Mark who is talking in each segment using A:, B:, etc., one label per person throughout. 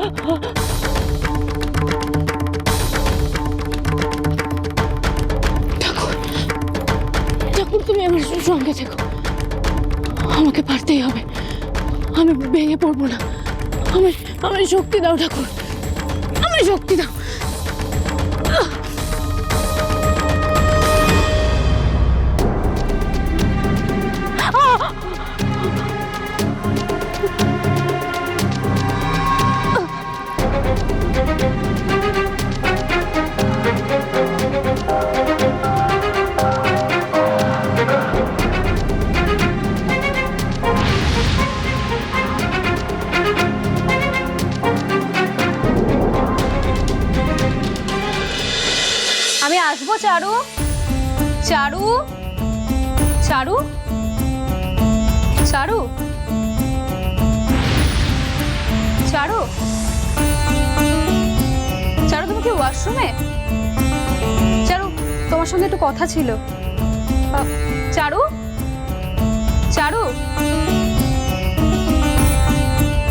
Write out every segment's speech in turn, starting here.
A: ঠাকুর, ঠাকুর তুমি আমার সঙ্গে থেকো, আমাকে পারতেই হবে, আমি ভেঙে পড়বো না। আমি শক্তি দাও ঠাকুর, আমি শক্তি দাও।
B: আমি আসবো চারু, চারু, চারু, চারু, চারু, চারু, তুমি কি ওয়াশরুমে? চারু, তোমার সঙ্গে একটু কথা ছিল। চারু, চারু,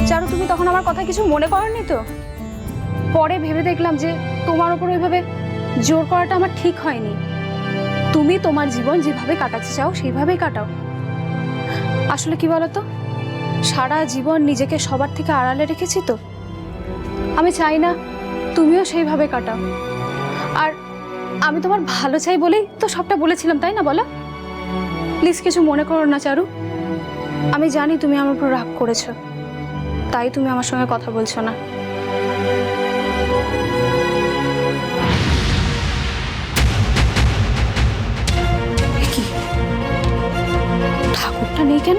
B: চারু, তুমি তখন আমার কথা কিছু মনে করোনি তো? পরে ভেবে দেখলাম যে তোমার উপর ওইভাবে জোর করাটা আমার ঠিক হয়নি। তুমি তোমার জীবন যেভাবে কাটাতে চাও সেইভাবেই কাটাও। আসলে কি বলতো, সারা জীবন নিজেকে সবার থেকে আড়ালে রেখেছি তো, আমি চাই না তুমিও সেইভাবে কাটাও। আর আমি তোমার ভালো চাই বলেই তো সবটা বলেছিলাম, তাই না বলো? প্লিজ কিছু মনে করো না চারু, আমি জানি তুমি আমার উপর রাগ করেছো, তাই তুমি আমার সঙ্গে কথা বলছো না। ঠাকুরটা নেই কেন?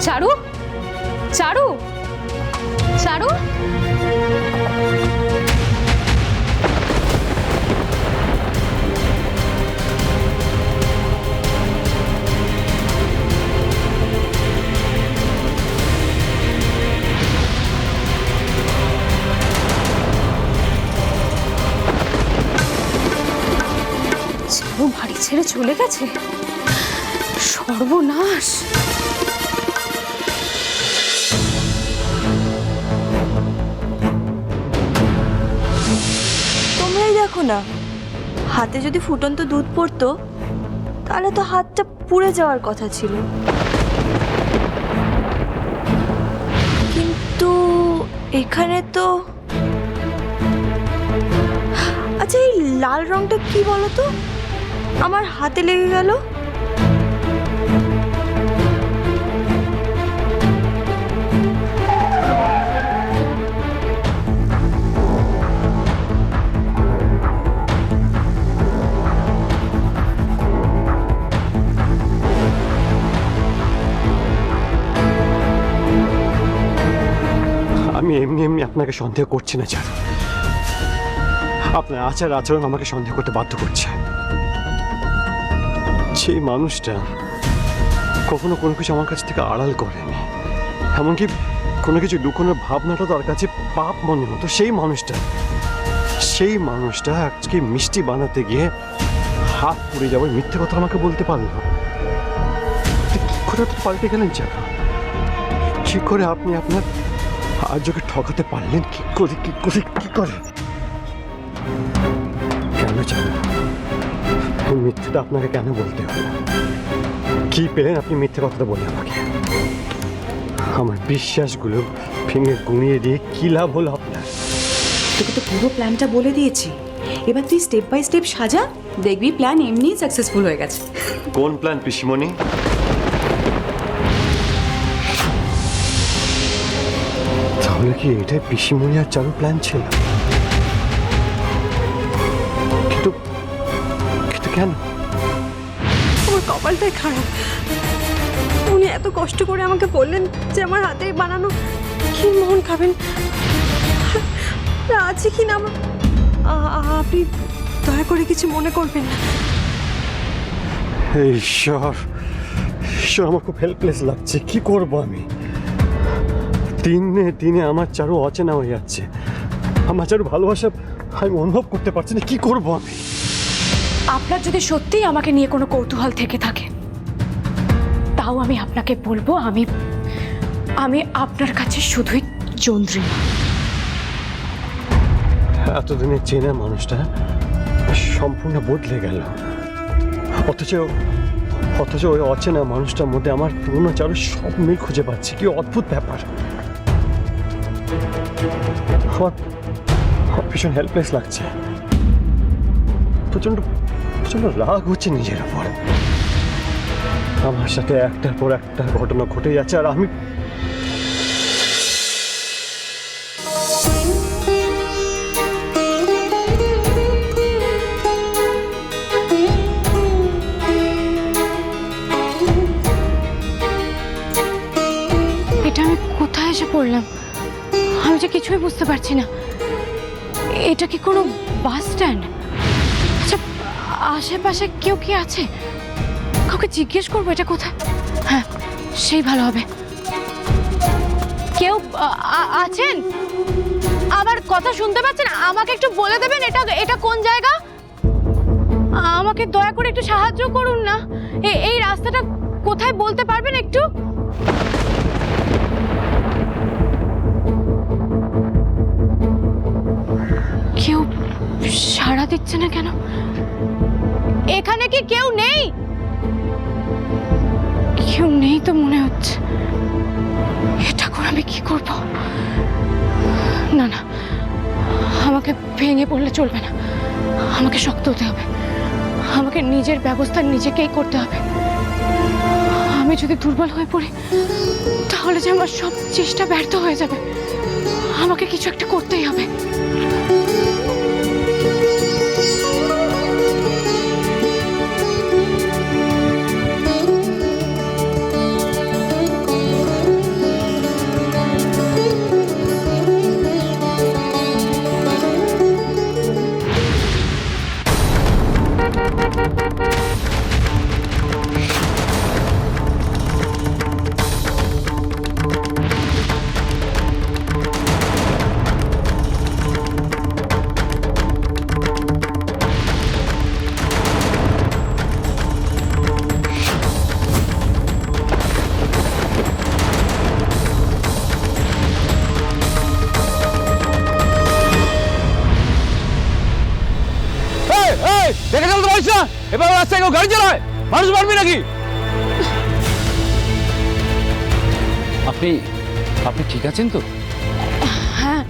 B: চারু, চারু, চারু, চারু বাড়ি ছেড়ে চলে গেছে, সর্বনাশ।
C: তোমরাই দেখো না, হাতে যদি ফুটন্ত দুধ পড়তো তাহলে তো হাতটা পুড়ে যাওয়ার কথা ছিল, কিন্তু এখানে তো। আচ্ছা, এই লাল রংটা কি বলো তো, আমার হাতে লেগে গেল।
D: আমি এমনি এমনি আপনাকে সন্দেহ করছি না চারু, আপনার আচার আচরণ আমাকে সন্দেহ করতে বাধ্য করছে। সেই মানুষটা কখনো কোনো কিছু আমার কাছ থেকে আড়াল করেনি, এমনকি কোনো কিছু লুকোনোর ভাবনাটা তার কাছে পাপ মনে হতো। সেই মানুষটা আজকে মিষ্টি বানাতে গিয়ে হাত পুড়ে যাওয়ার মিথ্যে কথা আমাকে বলতে পারলো। কি করে তো পাল্টে গেলেন চারু? কি করে আপনি আপনার আর্যকে ঠকাতে পারলেন? কি করে কেন চারু? মিথ্যেটা আপনাকে কেন বলতে হবে? কি পেলেন আপনি মিথ্যে কথাটা বলে আমাকে? আমার বিশ্বাসগুলো ভেঙে গুঁড়িয়ে দিয়ে কি লাভ হলো আপনার?
E: তোকে তো পুরো প্ল্যানটা বলে দিয়েছি, এবার তুই স্টেপ বাই স্টেপ সাজা, দেখবি প্ল্যান এমনিই সাকসেসফুল হয়ে গেছে।
D: কোন প্ল্যান পিসিমণি? তাহলে কি এটাই পিসিমণি আর চারু প্ল্যান ছিল? কিন্তু কেন?
C: আমার কপালটাই খারাপ, উনি এত কষ্ট করে আমাকে বললেন যে আমার হাতে বানানো ক্ষীর মোহন খাবেন, আছে কি না আপনি দয়া করে কিছু মনে করবেন না।
D: ঈশ্বর, আমার খুব হেল্পলেস লাগছে। কি করব আমি? দিনে দিনে আমার চারু অচেনা হয়ে যাচ্ছে, আমার চারু ভালোবাসা আমি অনুভব করতে পারছি না। কি করব আমি?
A: আপনার যদি সত্যিই আমাকে নিয়ে কোনো কৌতূহল থেকে থাকে, তাও আমি আপনাকে বলবো, আমি আপনার কাছে শুধুই যন্ত্রী।
D: এতদিনের চেনা মানুষটা সম্পূর্ণ বদলে গেল, অথচ ওই অচেনা মানুষটার মধ্যে আমার পুরনো চারু সব মিল খুঁজে পাচ্ছি। কি অদ্ভুত ব্যাপার! আমার ভীষণ হেল্পলেস লাগছে, প্রচন্ড প্রচন্ড রাগ হচ্ছে নিজের উপর। আমার সাথে একটার পর একটা ঘটনা ঘটে যাচ্ছে, আর আমি
A: এটা আমি কোথায় এসে পড়লাম? আমি যে কিছুই বুঝতে পারছি না। এটা কি কোনো বাস স্ট্যান্ড? আচ্ছা, আশেপাশে কেউ কি আছে? কাউকে জিজ্ঞেস করবো এটা কোথায়। হ্যাঁ, সেই ভালো হবে। কেউ আছেন? আমার কথা শুনতে পাচ্ছেন? আমাকে একটু বলে দেবেন এটা কোন জায়গা? আমাকে দয়া করে একটু সাহায্য করুন না। এই রাস্তাটা কোথায় বলতে পারবেন একটু? কেউ সাড়া দিচ্ছে না কেন? এখানে কি কেউ নেই? কেউ নেই তো মনে হচ্ছে। এটা করে আমি কি করব? না না, আমাকে ভেঙে পড়লে চলবে না। আমাকে শক্ত হতে হবে। আমাকে নিজের ব্যবস্থা নিজেকেই করতে হবে। আমি যদি দুর্বল হয়ে পড়ি, তাহলে যে আমার সব চেষ্টা ব্যর্থ হয়ে যাবে। আমাকে কিছু একটা করতেই হবে।
F: দেখে চলতে পারিস না? এবার রাস্তায় কেউ গাড়ি চালায়, মানুষ মারবি নাকি? আপনি আপনি ঠিক আছেন তো?
A: হ্যাঁ,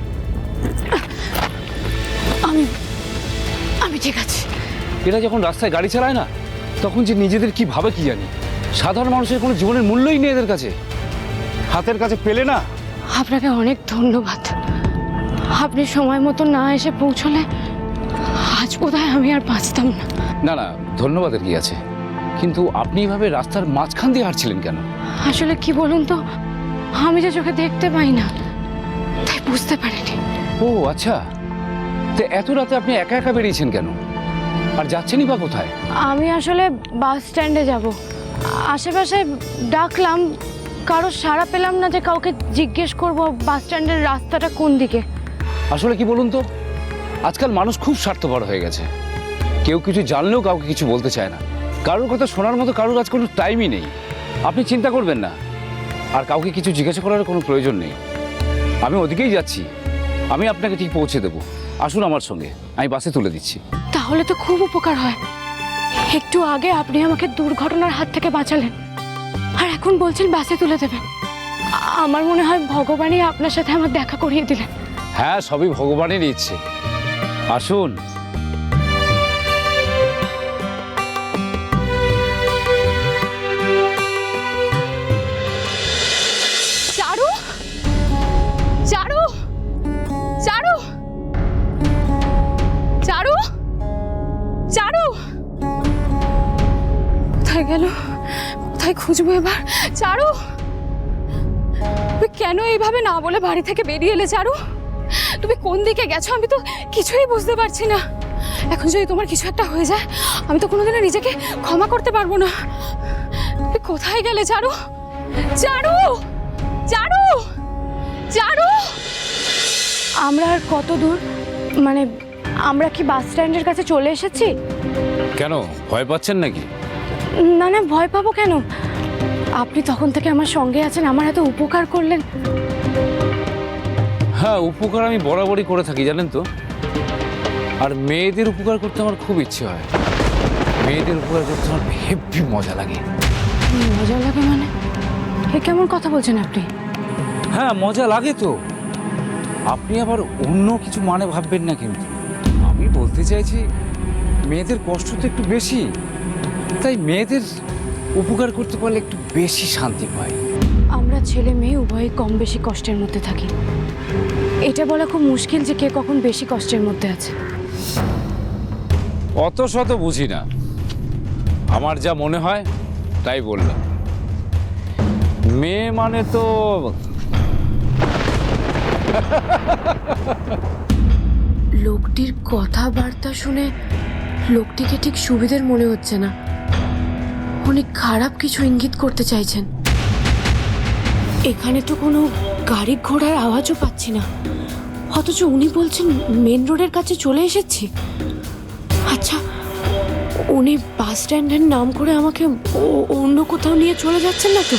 A: আমি ঠিক আছি।
F: এরা যখন রাস্তায় গাড়ি চালায় না, তখন যে নিজেদের কি ভাবে কি জানি। সাধারণ মানুষের কোনো জীবনের মূল্যই নেই এদের কাছে। হাতের কাছে পেলে না।
A: আপনাকে অনেক ধন্যবাদ। আপনি সময় মতো না এসে পৌঁছলে আজ বোধহয় আমি আর বাঁচতাম না।
F: না না, ধন্যবাদের কি আছে, কিন্তু আপনি এভাবে রাস্তার মাঝখান দিয়ে হাঁটছিলেন কেন?
A: আসলে কি বলুন তো, আমি যে চোখে দেখতে পাই না, তাই বুঝতে পারিনি।
F: ও আচ্ছা, তো এত রাতে আপনি একা একা বেরিয়েছেন কেন? আর যাচ্ছেনই বা কোথায়?
A: আমি আসলে বাস স্ট্যান্ডে যাব। আশেপাশে ডাকলাম, কারো সাড়া পেলাম না যে কাউকে জিজ্ঞেস করব বাস স্ট্যান্ডের রাস্তাটা কোন দিকে।
F: আসলে কি বলুন তো, আজকাল মানুষ খুব স্বার্থপর হয়ে গেছে। কেউ কিছু জানলেও কাউকে কিছু বলতে চায় না। কারোর কথা শোনার মতো কারোর কাছে কোনো টাইমই নেই। আপনি চিন্তা করবেন না, আর কাউকে কিছু জিজ্ঞাসা করার কোনো প্রয়োজন নেই। আমি ওদিকেই যাচ্ছি, আমি আপনাকে ঠিক পৌঁছে দেবো। আসুন আমার সঙ্গে, আমি বাসে তুলে দিচ্ছি।
A: তাহলে তো খুব উপকার হয়। একটু আগে আপনি আমাকে দুর্ঘটনার হাত থেকে বাঁচালেন, আর এখন বলছেন বাসে তুলে দেবেন। আমার মনে হয় ভগবানই আপনার সাথে আমার দেখা করিয়ে দিলেন।
F: হ্যাঁ, সবই ভগবানেরই ইচ্ছে। আসুন।
A: চারু, চারু, চারু, চারু, চারু, কোথায় গেল? কোথায় খুঁজবো এবার? চারু, তুমি কেন এইভাবে না বলে বাড়ি থেকে বেরিয়ে এলে? চারু, তুমি কোন দিকে গেছো? আমি তো কিছুই বুঝতে পারছি না। এখন যদি তোমার কিছু একটা হয়ে যায়, আমি তো কোনোদিনও নিজেকে ক্ষমা করতে পারবো না। তুমি কোথায় গেলে চারু? চারু, চারু, চারু! আমরা আর কত দূর? মানে আমরা কি বাস স্ট্যান্ডের কাছে চলে এসেছি?
F: কেন ভয় পাচ্ছেন নাকি?
A: না না, ভয় পাবো কেন? আপনি তখন থেকে আমার সঙ্গে আছেন, আমার এত উপকার করলেন।
F: হ্যাঁ, উপকার আমি বরাবরই করে থাকি জানেন তো। আর মেয়েদের উপকার করতে আমার খুব ইচ্ছে হয়। মেয়েদের উপকার করতে আমার হেভি মজা লাগে।
A: মজা লাগে মানে? এ কেমন কথা বলছেন আপনি?
F: হ্যাঁ, মজা লাগে তো। আপনি আবার অন্য কিছু মানে ভাববেন না কিন্তু। আমি বলতে চাইছি মেয়েদের কষ্ট তো একটু বেশি, তাই মেয়েদের উপকার করতে পারলে একটু বেশি শান্তি পাই।
A: আমরা ছেলে মেয়ে উভয়ই কম বেশি কষ্টের মধ্যে থাকি। এটা বলা খুব মুশকিল যে কে কখন বেশি কষ্টের মধ্যে আছে।
F: অত শত বুঝি না, আমার যা মনে হয় তাই বললাম। মেয়ে মানে তো
A: লোকটির কথাবার্তা শুনে লোকটিকে ঠিক সুবিধের মনে হচ্ছে না। উনি খারাপ কিছু ইঙ্গিত করতে চাইছেন। এখানে তো কোনো গাড়ি ঘোড়ার আওয়াজও পাচ্ছি না, অথচ উনি বলছেন মেন রোডের কাছে চলে এসেছি। আচ্ছা, উনি বাস স্ট্যান্ডের নাম করে আমাকে অন্য কোথাও নিয়ে চলে যাচ্ছেন না তো?